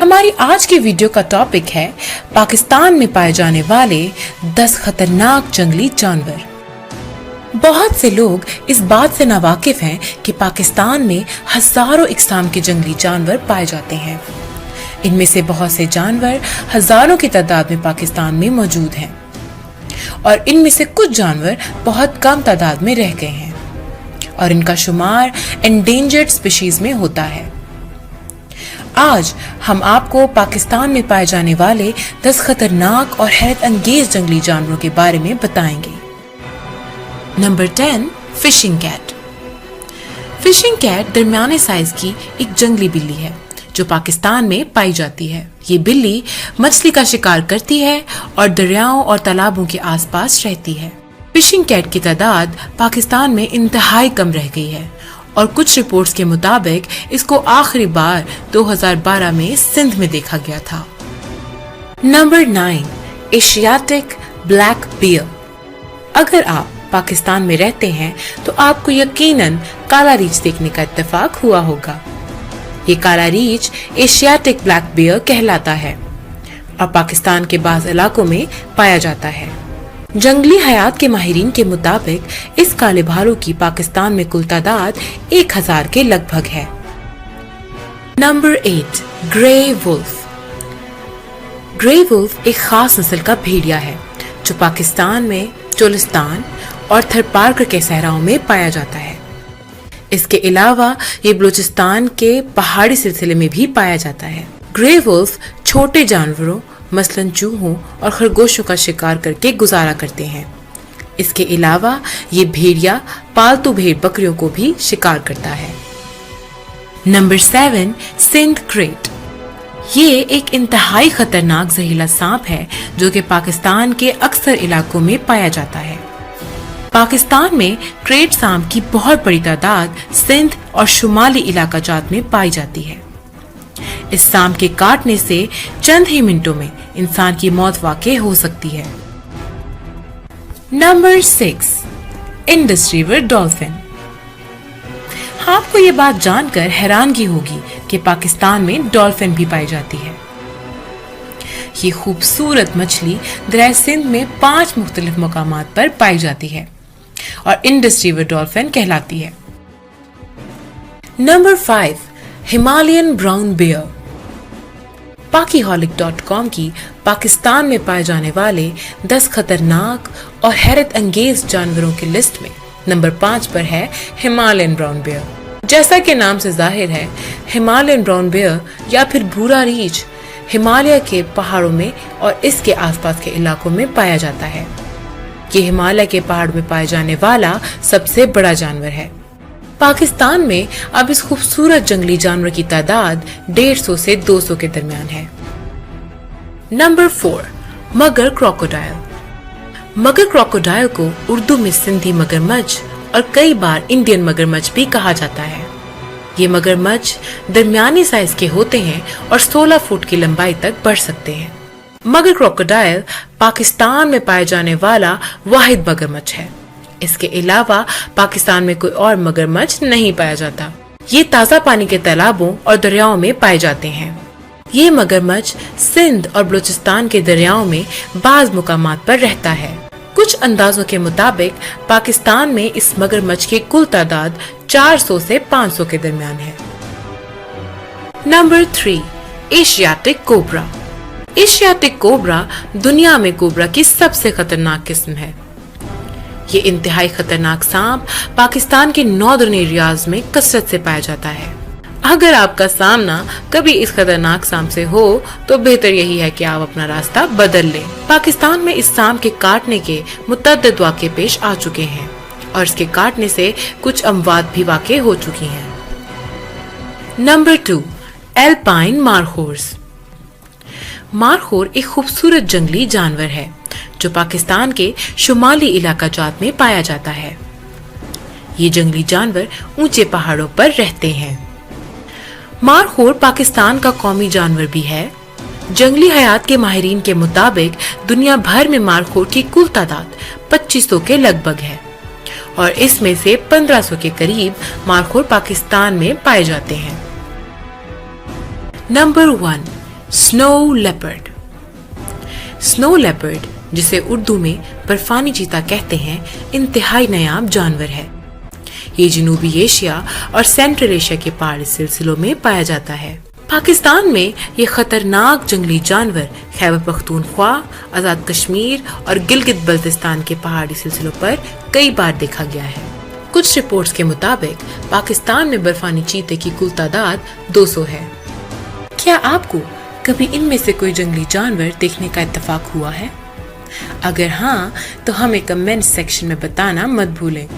हमारी आज की वीडियो का टॉपिक है पाकिस्तान में पाए जाने वाले 10 खतरनाक जंगली जानवर। बहुत से लोग इस बात से नावाकिफ हैं कि पाकिस्तान में हजारों इकसाम के जंगली जानवर पाए जाते हैं। इनमें से बहुत से जानवर हजारों की तादाद में पाकिस्तान में मौजूद हैं और इनमें से कुछ जानवर बहुत कम तादाद में रह गए हैं और इनका शुमार एंडेंजर्ड स्पीशीज में होता है। आज हम आपको पाकिस्तान में पाए जाने वाले 10 खतरनाक और हैरत अंगेज जंगली जानवरों के बारे में बताएंगे। Number 10, fishing cat. Fishing cat दरमियाने साइज की एक जंगली बिल्ली है जो पाकिस्तान में पाई जाती है। ये बिल्ली मछली का शिकार करती है और दरियाओं और तालाबों के आसपास रहती है। फिशिंग कैट की तादाद पाकिस्तान में इंतहाई कम रह गई है और कुछ रिपोर्ट्स के मुताबिक इसको आखिरी बार 2012 में सिंध में देखा गया था। Number 9, Asiatic black bear. अगर आप पाकिस्तान में रहते हैं तो आपको यकीनन काला रीछ देखने का इत्तेफाक हुआ होगा। ये काला रीछ एशियाटिक ब्लैक बियर कहलाता है और पाकिस्तान के बाज़ इलाकों में पाया जाता है। जंगली हयात के माहिरीन के मुताबिक इस काले भालू की पाकिस्तान में कुल तादाद 1000 के लगभग है। Number 8, grey wolf. Grey wolf एक खास नस्ल का भेड़िया है जो पाकिस्तान में चोलिस्तान और थरपारकर के सहराओं में पाया जाता है। इसके अलावा ये बलूचिस्तान के पहाड़ी सिलसिले में भी पाया जाता है। ग्रे वुल्फ छोटे जानवरों मसलन चूहों और खरगोशों का शिकार करके गुजारा करते हैं। इसके अलावा ये भेड़िया पालतू भेड़ बकरियों को भी शिकार करता है। Number 7, Sindh krait. ये एक इंतहाई खतरनाक जहरीला सांप है जो कि पाकिस्तान के अक्सर इलाकों में पाया जाता है। पाकिस्तान में क्रेट सांप की बहुत बड़ी तादाद सिंध और शुमाली इलाका जात में पाई जाती है। इस सांप के काटने से चंद ही मिनटों में इंसान की मौत वाक़ई हो सकती है। Number 6, Indus river dolphin. आपको ये बात जानकर हैरानगी होगी कि पाकिस्तान में डॉल्फिन भी पाई जाती है। ये खूबसूरत मछली दरिया सिंध में 5 मुख्तलिफ मकामात पर पाई जाती है और इंडस रिवर डॉल्फिन कहलाती है। Number 5, Himalayan brown bear. Pakiholic.com की पाकिस्तान में पाए जाने वाले 10 खतरनाक और हैरत अंगेज जानवरों की लिस्ट में नंबर 5 पर है हिमालयन ब्राउन बियर। जैसा कि नाम से जाहिर है, हिमालयन ब्राउन बियर या फिर भूरा रीछ हिमालय के पहाड़ों में और इसके आसपास के इलाकों में पाया जाता है। ये हिमालय के पहाड़ में पाए जाने वाला सबसे बड़ा जानवर है। पाकिस्तान में अब इस खूबसूरत जंगली जानवर की तादाद 150 से 200 के दरमियान है। नंबर 4, मगर क्रोकोडाइल। मगर क्रोकोडाइल को उर्दू में सिंधी मगरमच्छ और कई बार इंडियन मगरमच्छ भी कहा जाता है। ये मगरमच्छ दरमियानी साइज के होते हैं और 16 फुट की लंबाई तक बढ़ सकते हैं। मगर क्रोकोडाइल पाकिस्तान में पाए जाने वाला वाहिद मगरमच्छ है। इसके अलावा पाकिस्तान में कोई और मगरमच्छ नहीं पाया जाता। ये ताज़ा पानी के तालाबों और दरियाओं में पाए जाते हैं। ये मगरमच्छ सिंध और बलूचिस्तान के दरियाओं में बाज़ मुकामात पर रहता है। कुछ अंदाजों के मुताबिक पाकिस्तान में इस मगरमच्छ की कुल तादाद 400 से 500 के दरमियान है। Number 3, Asiatic cobra. Asiatic cobra दुनिया में कोबरा की सबसे खतरनाक किस्म है। ये इंतहाई खतरनाक सांप पाकिस्तान के नॉर्दर्न एरियाज में कसरत से पाया जाता है। अगर आपका सामना कभी इस खतरनाक सांप से हो तो बेहतर यही है कि आप अपना रास्ता बदल लें। पाकिस्तान में इस सांप के काटने के मुतअद्दिद वाक़े पेश आ चुके हैं और इसके काटने से कुछ अमवात भी वाक़ई हो चुकी हैं। Number 2, alpine मारखोर्स। मारखोर एक खूबसूरत जंगली जानवर है जो पाकिस्तान के शुमाली इलाका जात में पाया जाता है। ये जंगली जानवर ऊंचे पहाड़ों पर रहते हैं। मारखोर पाकिस्तान का कौमी जानवर भी है। जंगली हयात के माहिरीन के मुताबिक दुनिया भर में मारखोर की कुल तादाद 2500 के लगभग है और इसमें से 1500 के करीब मारखोर पाकिस्तान में पाए जाते हैं। Number 1, snow leopard. Snow leopard, जिसे उर्दू में बर्फानी चीता कहते हैं, इंतहाई नायाब जानवर है। ये जनूबी एशिया और सेंट्रल एशिया के पहाड़ी सिलसिलों में पाया जाता है। पाकिस्तान में ये खतरनाक जंगली जानवर खैबर पख्तूनख्वा, आज़ाद कश्मीर और गिलगित बल्तिस्तान के पहाड़ी सिलसिलों पर कई बार देखा गया है। कुछ रिपोर्ट्स के मुताबिक पाकिस्तान में बर्फानी चीते की कुल तादाद 200 है। क्या आपको कभी इनमें से कोई जंगली जानवर देखने का इत्तेफाक हुआ है? अगर हाँ, तो हमें कमेंट सेक्शन में बताना मत भूलें।